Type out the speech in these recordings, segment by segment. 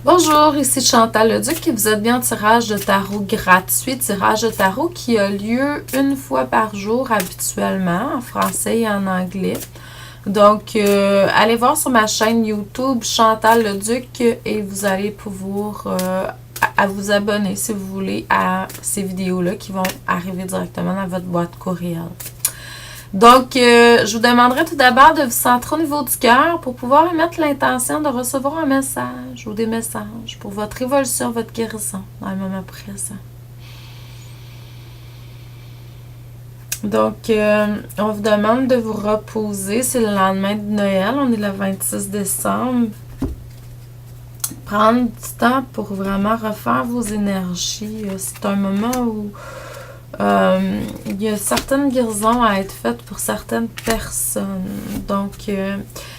Bonjour, ici Chantal Leduc et vous êtes bien au tirage de tarot gratuit, tirage de tarot qui a lieu une fois par jour habituellement, en français et en anglais. Donc, allez voir sur ma chaîne YouTube Chantal Leduc et vous allez pouvoir à vous abonner si vous voulez à ces vidéos-là qui vont arriver directement dans votre boîte courriel. Donc, je vous demanderai tout d'abord de vous centrer au niveau du cœur pour pouvoir émettre l'intention de recevoir un message ou des messages pour votre évolution, votre guérison dans le moment présent. Donc, on vous demande de vous reposer. C'est le lendemain de Noël. On est le 26 décembre. Prendre du temps pour vraiment refaire vos énergies. C'est un moment où il y a certaines guérisons à être faites pour certaines personnes. Donc,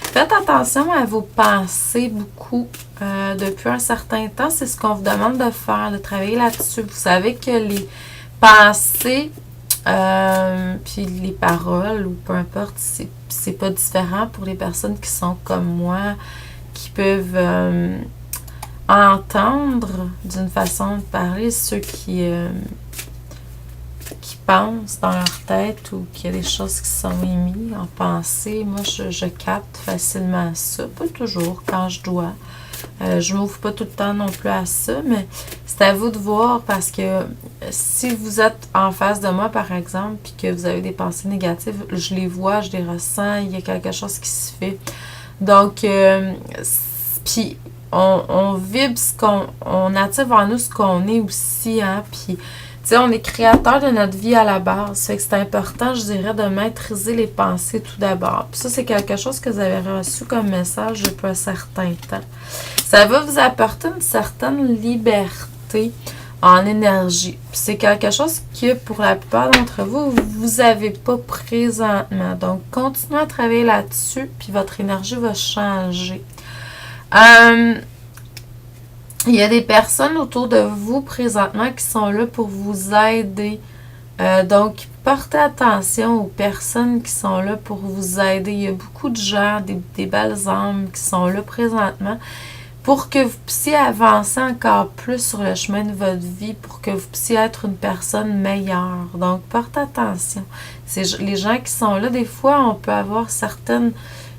faites attention à vos pensées beaucoup depuis un certain temps. C'est ce qu'on vous demande de faire, de travailler là-dessus. Vous savez que les pensées, puis les paroles, ou peu importe, c'est pas différent pour les personnes qui sont comme moi, qui peuvent entendre d'une façon de parler, ceux qui pensent dans leur tête ou qu'il y a des choses qui sont émises en pensée. Moi, je capte facilement ça. Pas toujours, quand je dois. Je m'ouvre pas tout le temps non plus à ça, mais c'est à vous de voir parce que si vous êtes en face de moi, par exemple, puis que vous avez des pensées négatives, je les vois, je les ressens, il y a quelque chose qui se fait. Donc, puis on vibre ce on attire vers nous ce qu'on est aussi, hein, puis tu sais, on est créateur de notre vie à la base. Fait que c'est important, je dirais, de maîtriser les pensées tout d'abord. Puis ça, c'est quelque chose que vous avez reçu comme message depuis un certain temps. Ça va vous apporter une certaine liberté en énergie. Puis c'est quelque chose que, pour la plupart d'entre vous, vous n'avez pas présentement. Donc, continuez à travailler là-dessus, puis votre énergie va changer. Il y a des personnes autour de vous présentement qui sont là pour vous aider. Donc, portez attention aux personnes qui sont là pour vous aider. Il y a beaucoup de gens, des belles âmes qui sont là présentement pour que vous puissiez avancer encore plus sur le chemin de votre vie, pour que vous puissiez être une personne meilleure. Donc, portez attention. Les gens qui sont là, des fois, on peut avoir certaines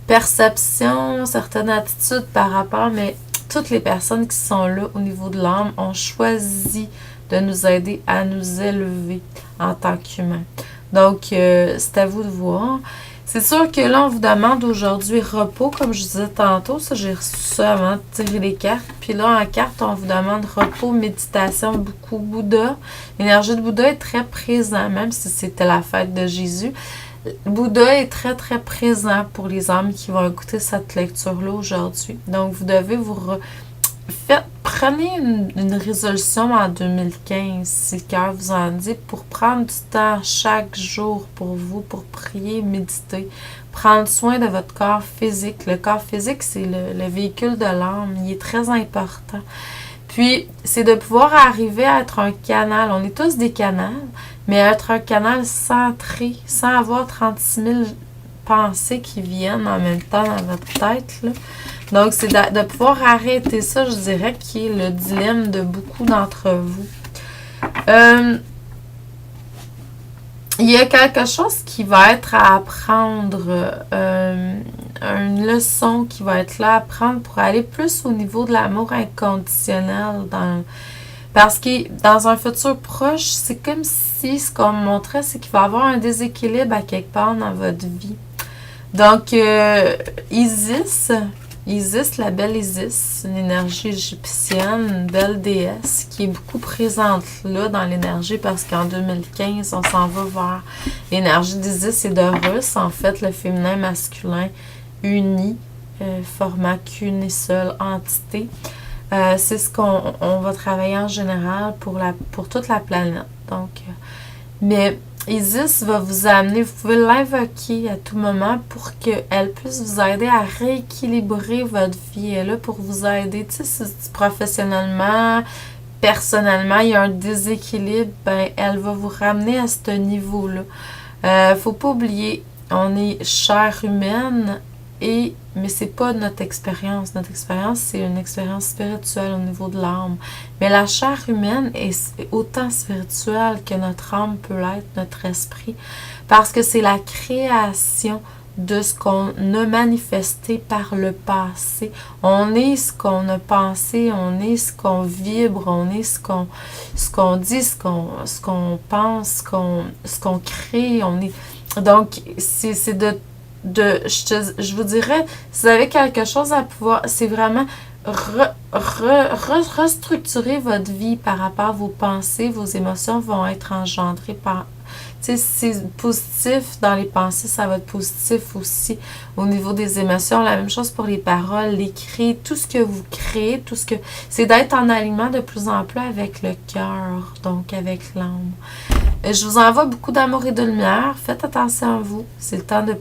perceptions, certaines attitudes par rapport, mais toutes les personnes qui sont là au niveau de l'âme ont choisi de nous aider à nous élever en tant qu'humains. Donc, c'est à vous de voir. C'est sûr que là, on vous demande aujourd'hui repos, comme je disais tantôt. Ça, j'ai reçu ça avant de tirer les cartes. Puis là, en carte, on vous demande repos, méditation, beaucoup Bouddha. L'énergie de Bouddha est très présente, même si c'était la fête de Jésus. Bouddha est très, très présent pour les âmes qui vont écouter cette lecture-là aujourd'hui. Donc, vous devez prenez une résolution en 2015, si le cœur vous en dit, pour prendre du temps chaque jour pour vous, pour prier, méditer, prendre soin de votre corps physique. Le corps physique, c'est le véhicule de l'âme. Il est très important. Puis, c'est de pouvoir arriver à être un canal. On est tous des canals, mais être un canal centré, sans avoir 36 000 pensées qui viennent en même temps dans votre tête, là. Donc, c'est de pouvoir arrêter ça, je dirais, qui est le dilemme de beaucoup d'entre vous. Il y a quelque chose qui va être à apprendre, une leçon qui va être là à apprendre pour aller plus au niveau de l'amour inconditionnel. Parce que dans un futur proche, c'est comme si ce qu'on me montrait, c'est qu'il va y avoir un déséquilibre à quelque part dans votre vie. Donc, Isis, la belle Isis, une énergie égyptienne, une belle déesse qui est beaucoup présente là dans l'énergie parce qu'en 2015, on s'en va vers l'énergie d'Isis et d'Horus, en fait, le féminin masculin uni, formant qu'une et seule entité. C'est ce qu'on va travailler en général pour toute la planète. Donc, mais Isis va vous amener, vous pouvez l'invoquer à tout moment pour qu'elle puisse vous aider à rééquilibrer votre vie. Elle est là pour vous aider, tu sais, si professionnellement, personnellement, il y a un déséquilibre, ben, elle va vous ramener à ce niveau-là. Faut pas oublier, on est chair humaine et mais c'est pas notre expérience. Notre expérience, c'est une expérience spirituelle au niveau de l'âme. Mais la chair humaine est autant spirituelle que notre âme peut l'être, notre esprit, parce que c'est la création de ce qu'on a manifesté par le passé. On est ce qu'on a pensé, on est ce qu'on vibre, on est ce qu'on dit, ce qu'on pense, ce qu'on crée. On est... Donc, c'est je vous dirais, si vous avez quelque chose à pouvoir, c'est vraiment restructurer votre vie par rapport à vos pensées. Vos émotions vont être engendrées par... Tu sais, si c'est positif dans les pensées, ça va être positif aussi au niveau des émotions. La même chose pour les paroles, les cris, tout ce que vous créez, tout ce que... C'est d'être en alignement de plus en plus avec le cœur, donc avec l'âme. Je vous envoie beaucoup d'amour et de lumière. Faites attention à vous. C'est le temps de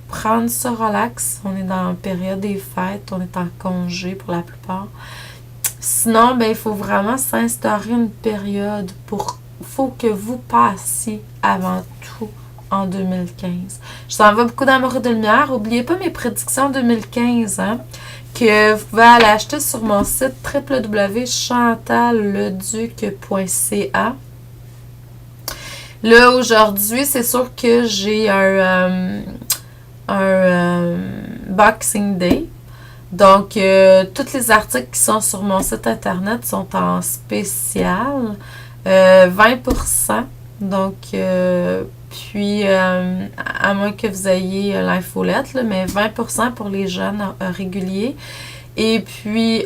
prendre ce relax. On est dans la période des fêtes. On est en congé pour la plupart. Sinon, ben, il faut vraiment s'instaurer une période pour... Il faut que vous passiez avant tout en 2015. Je vous envoie beaucoup d'amour et de lumière. N'oubliez pas mes prédictions 2015, hein, que vous pouvez aller acheter sur mon site www.chantalleduc.ca. Là, aujourd'hui, c'est sûr que j'ai un Boxing Day. Donc, tous les articles qui sont sur mon site internet sont en spécial. 20%. Donc, puis, à moins que vous ayez l'infolette, là, mais 20% pour les jeunes réguliers. Et puis,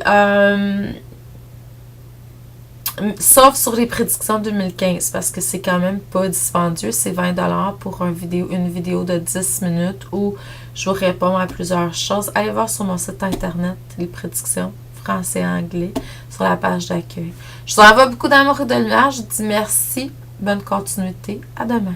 sauf sur les prédictions 2015, parce que c'est quand même pas dispendieux. C'est 20$ pour une vidéo de 10 minutes où je vous réponds à plusieurs choses. Allez voir sur mon site internet les prédictions français et anglais sur la page d'accueil. Je vous envoie beaucoup d'amour et de lumière. Je vous dis merci. Bonne continuité. À demain.